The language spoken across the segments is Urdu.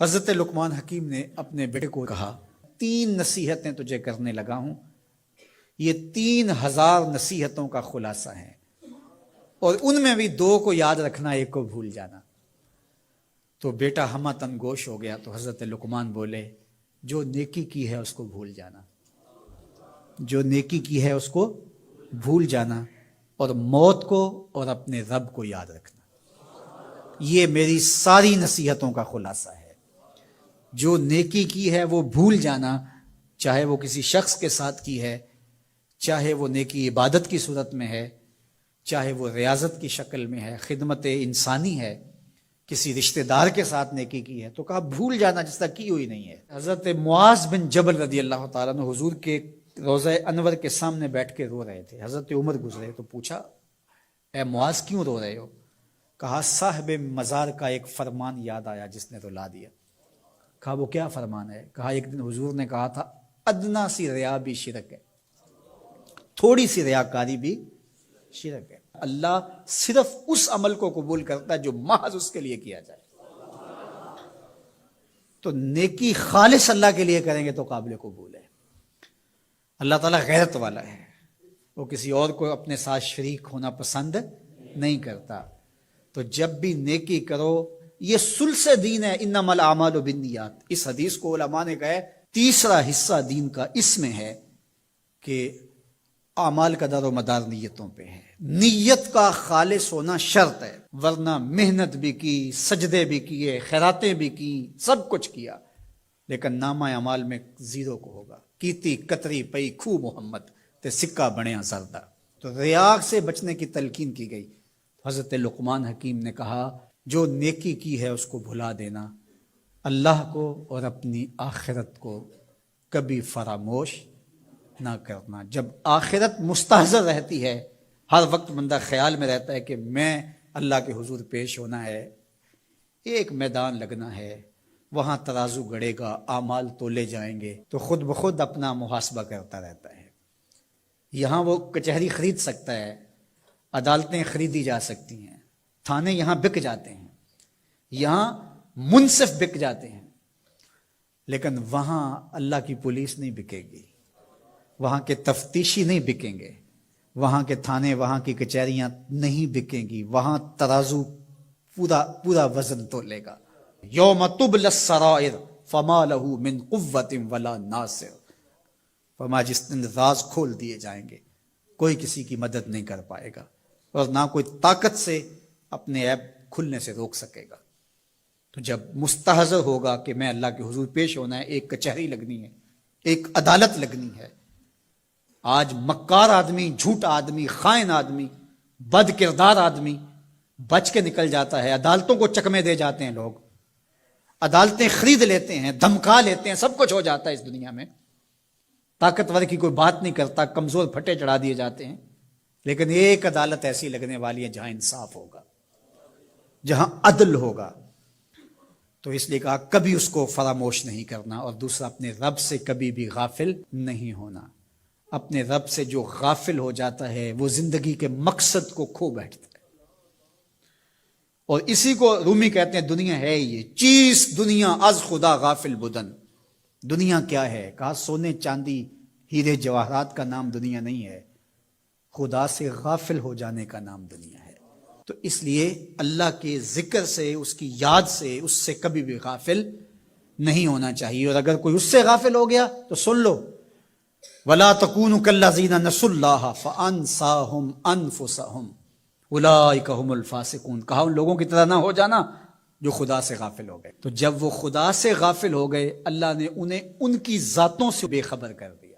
حضرت لقمان حکیم نے اپنے بیٹے کو کہا 3 نصیحتیں تجھے کرنے لگا ہوں، یہ 3000 نصیحتوں کا خلاصہ ہے، اور ان میں بھی 2 کو یاد رکھنا، 1 کو بھول جانا۔ تو بیٹا ہمہ تنگوش ہو گیا، تو حضرت لقمان بولے جو نیکی کی ہے اس کو بھول جانا، جو نیکی کی ہے اس کو بھول جانا، اور موت کو اور اپنے رب کو یاد رکھنا۔ یہ میری ساری نصیحتوں کا خلاصہ ہے۔ جو نیکی کی ہے وہ بھول جانا، چاہے وہ کسی شخص کے ساتھ کی ہے، چاہے وہ نیکی عبادت کی صورت میں ہے، چاہے وہ ریاضت کی شکل میں ہے، خدمت انسانی ہے، کسی رشتہ دار کے ساتھ نیکی کی ہے، تو کہا بھول جانا جس طرح کی ہوئی نہیں ہے۔ حضرت معاذ بن جبل رضی اللہ تعالیٰ عنہ حضور کے روضہ انور کے سامنے بیٹھ کے رو رہے تھے۔ حضرت عمر گزرے تو پوچھا اے معاذ کیوں رو رہے ہو؟ کہا صاحب مزار کا ایک فرمان یاد آیا جس نے رلا دیا۔ کہا وہ کیا فرمان ہے؟ کہا ایک دن حضور نے کہا تھا ادنا سی ریا بھی شرک ہے، تھوڑی سی ریاکاری بھی شرک ہے۔ اللہ صرف اس عمل کو قبول کرتا ہے جو محض اس کے لیے کیا جائے۔ تو نیکی خالص اللہ کے لیے کریں گے تو قابل قبول ہے۔ اللہ تعالیٰ غیرت والا ہے، وہ کسی اور کو اپنے ساتھ شریک ہونا پسند نہیں کرتا۔ تو جب بھی نیکی کرو، یہ ثلث دین ہے، انما الاعمال بالنیات۔ اس حدیث کو علماء نے کہا ہے تیسرا حصہ دین کا اس میں ہے کہ اعمال کا دار و مدار نیتوں پہ ہے۔ نیت کا خالص ہونا شرط ہے، ورنہ محنت بھی کی، سجدے بھی کیے، خیراتیں بھی کی، سب کچھ کیا، لیکن نامہ اعمال میں 0 کو ہوگا۔ کیتی کتری پئی کھو محمد تے سکہ بنیا زردہ۔ تو ریا سے بچنے کی تلقین کی گئی۔ حضرت لقمان حکیم نے کہا جو نیکی کی ہے اس کو بھلا دینا، اللہ کو اور اپنی آخرت کو کبھی فراموش نہ کرنا۔ جب آخرت مستحضر رہتی ہے، ہر وقت بندہ خیال میں رہتا ہے کہ میں اللہ کے حضور پیش ہونا ہے، ایک میدان لگنا ہے، وہاں ترازو گڑے گا، اعمال تولے جائیں گے، تو خود بخود اپنا محاسبہ کرتا رہتا ہے۔ یہاں وہ کچہری خرید سکتا ہے، عدالتیں خریدی جا سکتی ہیں، تھانے یہاں بک جاتے ہیں، یہاں منصف بک جاتے ہیں، لیکن وہاں اللہ کی پولیس نہیں بکے گی، وہاں کے تفتیشی نہیں بکیں گے، وہاں کے تھانے، وہاں کی کچہریاں نہیں بکیں گی، وہاں ترازو پورا وزن تولے گا۔ یوم تبلی السرائر فما لہ من قوت ولا ناصر۔ فرمایا جس دن راز کھول دیے جائیں گے، کوئی کسی کی مدد نہیں کر پائے گا، اور نہ کوئی طاقت سے اپنے عیب کھلنے سے روک سکے گا۔ تو جب مستحضر ہوگا کہ میں اللہ کے حضور پیش ہونا ہے، ایک کچہری لگنی ہے، ایک عدالت لگنی ہے۔ آج مکار آدمی، جھوٹا آدمی، خائن آدمی، بد کردار آدمی بچ کے نکل جاتا ہے، عدالتوں کو چکمے دے جاتے ہیں لوگ، عدالتیں خرید لیتے ہیں، دھمکا لیتے ہیں، سب کچھ ہو جاتا ہے اس دنیا میں۔ طاقتور کی کوئی بات نہیں کرتا، کمزور پھٹے چڑھا دیے جاتے ہیں، لیکن ایک عدالت ایسی لگنے والی ہے جہاں انصاف ہوگا، جہاں عدل ہوگا۔ تو اس لیے کہا کبھی اس کو فراموش نہیں کرنا، اور دوسرا اپنے رب سے کبھی بھی غافل نہیں ہونا۔ اپنے رب سے جو غافل ہو جاتا ہے وہ زندگی کے مقصد کو کھو بیٹھتا ہے۔ اور اسی کو رومی کہتے ہیں دنیا ہے یہ چیز، دنیا از خدا غافل بدن۔ دنیا کیا ہے؟ کہا سونے چاندی ہیرے جواہرات کا نام دنیا نہیں ہے، خدا سے غافل ہو جانے کا نام دنیا ہے۔ تو اس لیے اللہ کے ذکر سے، اس کی یاد سے، اس سے کبھی بھی غافل نہیں ہونا چاہیے۔ اور اگر کوئی اس سے غافل ہو گیا تو سن لو وَلَا تَكُونُوا كَالَّذِينَ نَسُوا اللَّهَ فَأَنسَاهُمْ أَنفُسَهُمْ أُولَٰئِكَ هُمُ الْفَاسِقُونَ۔ کہا ان لوگوں کی طرح نہ ہو جانا جو خدا سے غافل ہو گئے۔ تو جب وہ خدا سے غافل ہو گئے، اللہ نے انہیں ان کی ذاتوں سے بے خبر کر دیا۔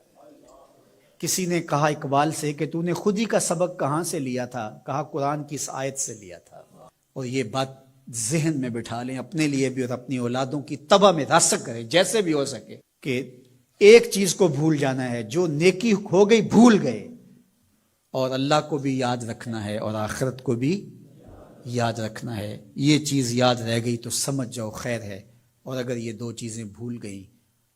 کسی نے کہا اقبال سے کہ تو نے خود ہی کا سبق کہاں سے لیا تھا؟ کہا قرآن کی اس آیت سے لیا تھا۔ اور یہ بات ذہن میں بٹھا لیں، اپنے لیے بھی اور اپنی اولادوں کی طبع میں راسخ کریں جیسے بھی ہو سکے، کہ ایک چیز کو بھول جانا ہے، جو نیکی ہو گئی بھول گئے، اور اللہ کو بھی یاد رکھنا ہے اور آخرت کو بھی یاد رکھنا ہے۔ یہ چیز یاد رہ گئی تو سمجھ جاؤ خیر ہے، اور اگر یہ 2 چیزیں بھول گئیں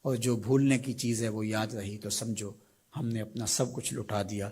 اور جو بھولنے کی چیز ہے وہ یاد رہی تو سمجھو ہم نے اپنا سب کچھ لٹا دیا۔